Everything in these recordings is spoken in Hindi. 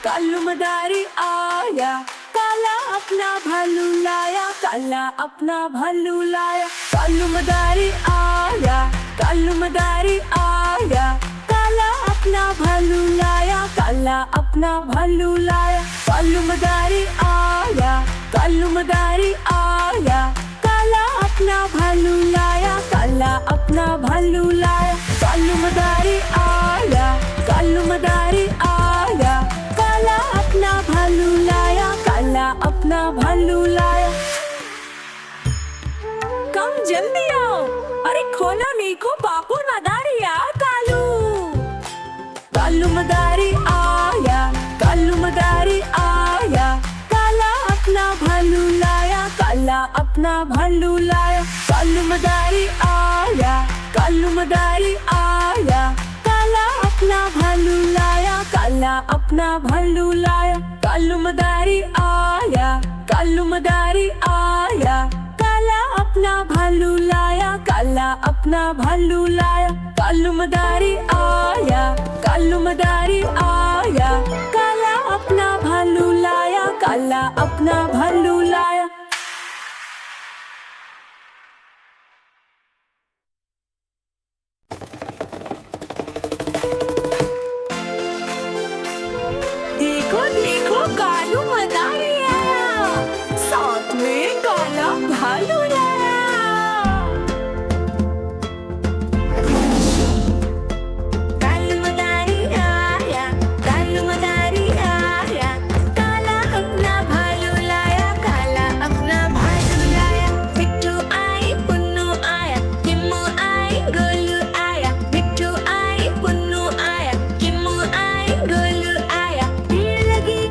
कालू मदारी आया, काला अपना भालू लाया, काला अपना भालू लाया। कालू मदारी आया, कालू मदारी आया, काला अपना भालू लाया, काला अपना भालू लाया। कालू मदारी आया, कालू मदारी आया, काला अपना भालू लाया, काला अपना भालू लाया। कालू मदारी आया, कालू मदारी आया, काला अपना भालू लाया, काला अपना भालू लाया। कम जल्दी आओ, अरे खोलो नीको बापू मदारी आ कालू। कालू मदारी आया, कालू मदारी आया, काला अपना भालू लाया, काला अपना भालू लाया। कालू मदारी आया, कालू मदारी आया, काला अपना भालू लाया, काला अपना भालू लाया। कालू मदारी आया, कालू मदारी आया, काला अपना भालू लाया, काला अपना भालू लाया। कालू मदारी आया, कालू मदारी आया, काला अपना भालू लाया, काला अपना भालू लाया। देखो देखो कालू मदारी आया, साथ में काला भालू लाया। कालू मदारी आया, कालू मदारी आया, काला अपना भालू लाया, काला अपना भालू लाया। मिट्ठू आई पुन्नू आया, किम्मू आई गोलू आया, मिट्ठू आई पुन्नू आया, किम्मू आई गोलू आया। भीड़ लगी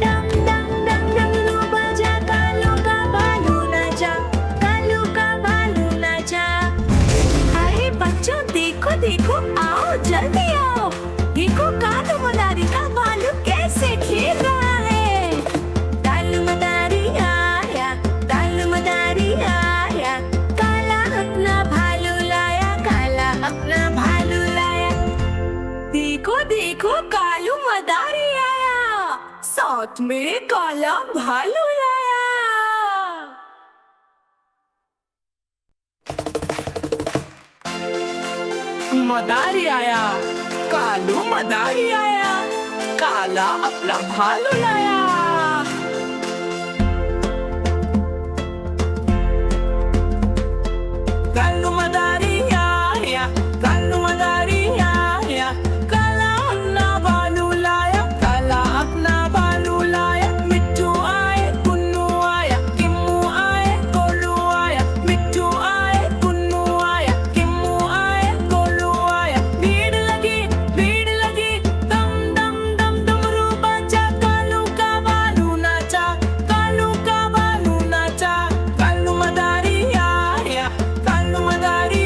डम डम डम डमरू बजा, कालू का भालू नाचा, कालू का भालू नाचा। अरे बच्चों देखो देखो, आओ जल्दी आओ, देखो कालू मदारी का भालू कैसे खेल रहा है। कालू मदारी आया, कालू मदारी आया, काला अपना भालू लाया, काला अपना भालू लाया। देखो देखो कालू मदारी आया, साथ में काला भालू लाया। मदारी आया, कालू मदारी आया, काला अपना भालू लाया। कालू मदारी आया, कालू मदारी आया, काला अपना भालू लाया, काला अपना भालू लाया। मिट्ठू आए पुन्नू आया, किम्मू आए गोलू आया, मिट्ठू आए पुन्नू आया, किम्मू आए गोलू आया। भीड़ लगी दम दम डम डमरू बजा, कालू का भालू नाचा, कालू का भालू नाचा। कालू मदारी आया, कालू मदारी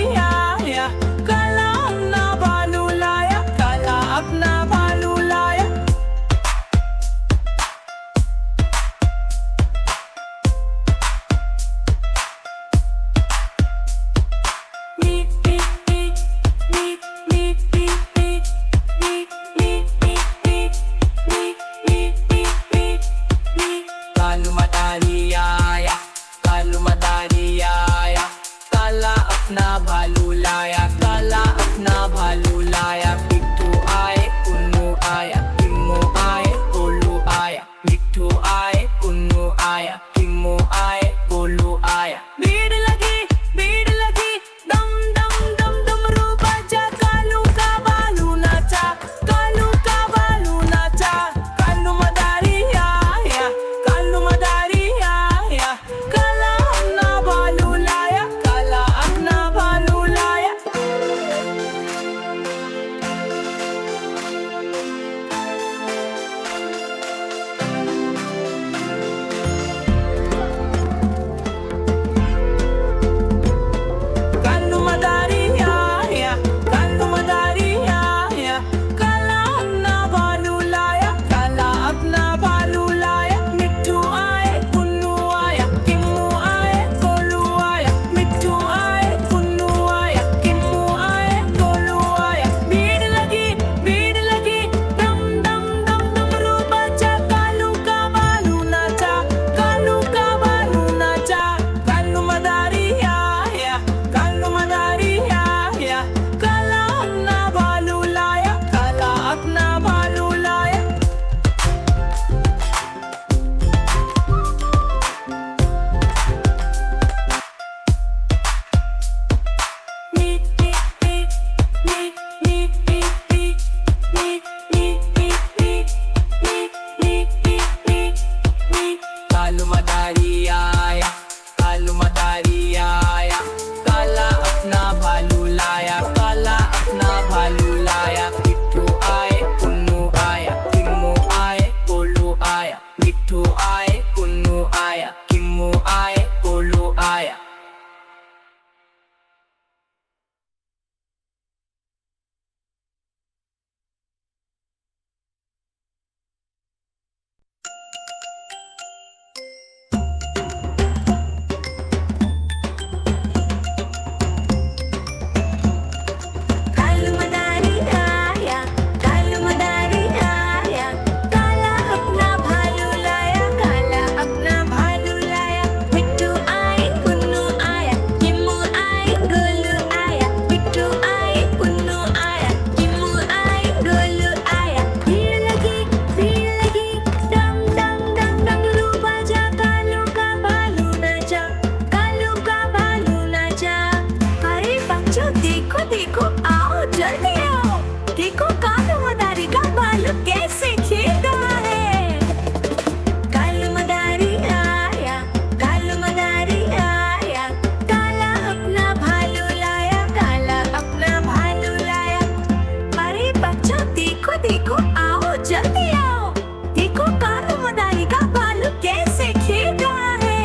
आओ जल्दी आओ, देखो कालू मदारी का भालू कैसे खेल रहा है।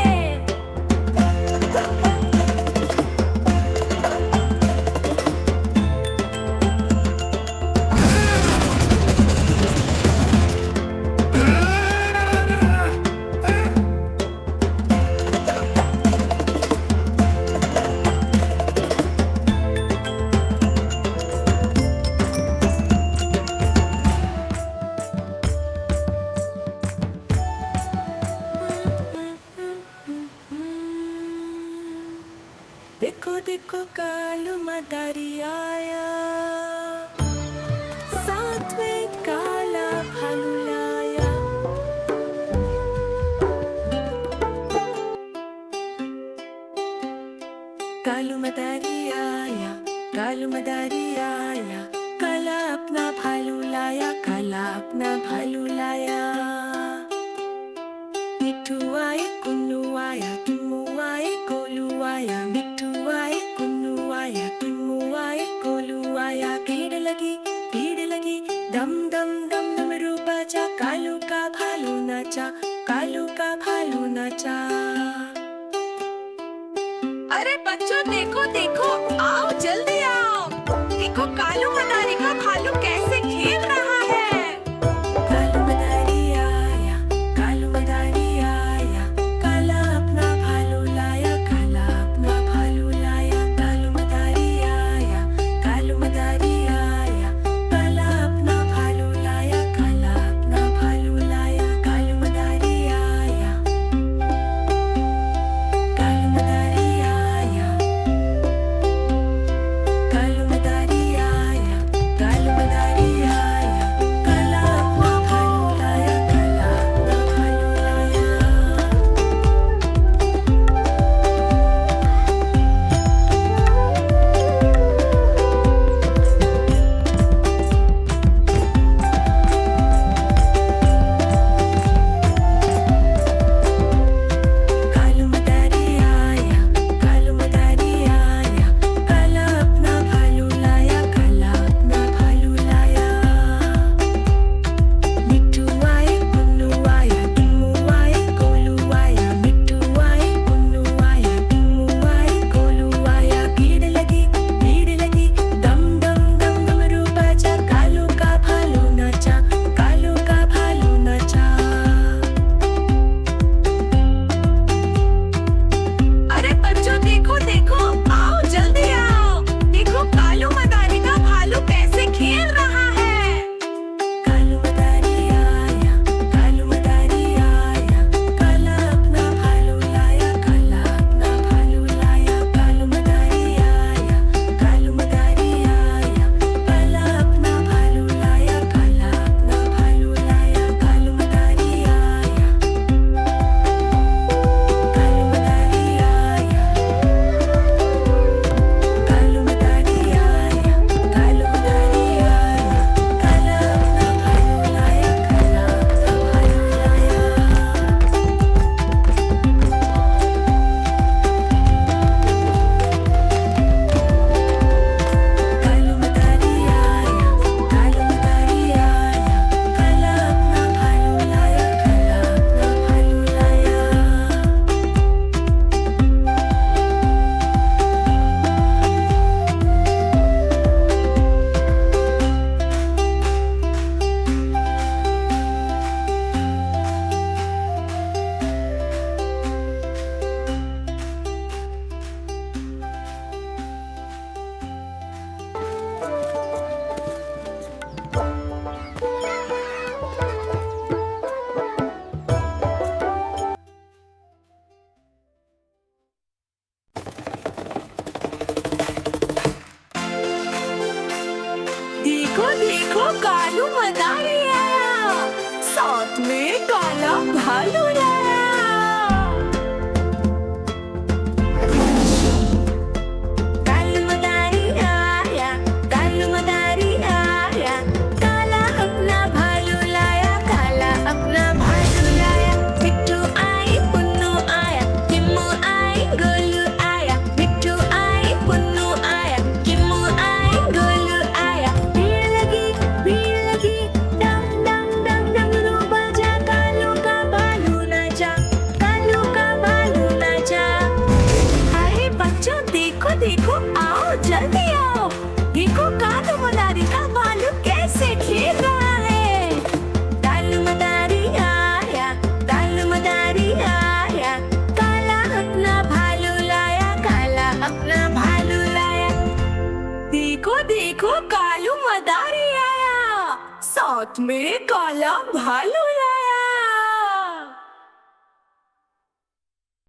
देखो देखो कालू मदारी आया, साथ में काला भालू लाया। कालू मदारी आया, कालू मदारी आया, काला अपना भालू लाया, काला अपना भालू लाया। मिट्ठू आए कुन्नू आया, किम्मू आए गोलू आया, मिट्ठू आए कुन्नू आया, किम्मू आए गोलू आया। भीड़ लगी, दम दम दम डमरू बजा, कालू का भालू नाचा, कालू का भालू नाचा। अरे बच्चों देखो देखो, आओ जल्दी आओ, देखो कालू मदारी का भालू कैसे खेल रहा है। कालू मदारी आया, कालू मदारी आया, काला अपना भालू लाया, काला अपना भालू लाया। कालू मदारी आया, कालू मदारी आया, काला अपना भालू लाया, काला अपना भालू लाया। कालू मदारी आया, कालू मदारी आया, कालू मदारी आया, कालू मदारी आया, काला अपना भालू लाया, काला अपना भालू लाया। कालू मदारी आया, कालू मदारी आया, काला अपना भालू लाया, काला अपना भालू लाया। मिट्ठू आए कुन्नू आया, किम्मू आए गोलू आया, मिट्ठू आए कुन्नू आया, किम्मू आए गोलू आया। भीड़ लगी, दम दम दम डमरू बजा, कालू का भालू नाचा, कालू का भालू नाचा। अरे बच्चों देखो देखो, आओ जल्दी आओ, देखो कालू मदारी का भालू कैसे खेल रहा है। कालू मदारी आया, कालू मदारी आया, काला अपना भालू लाया, काला अपना भालू लाया। कालू मदारी आया, कालू मदारी आया, काला अपना भालू लाया, काला अपना भालू लाया। कालू मदारी आया, कालू मदारी आया, कालू मदारी आया, कालू मदारी आया, काला अपना भालू लाया, काला अपना भालू लाया। कालू मदारी आया, कालू मदारी आया, काला अपना भालू लाया, काला अपना भालू लाया। देखो देखो कालू मदारी आया, साथ में काला भालू लाया। कालू मदारी आया, कालू मदारी आया, काला अपना भालू लाया, काला अपना भालू लाया। मिट्ठू आई पुन्नू आया, किम्मू आई गोलू आया, मिट्ठू आई पुन्नू आया, किम्मू आई गोलू आया। भीड़ लगी, दम देखो कालू मदारी आया, साथ में काला भालू लाया।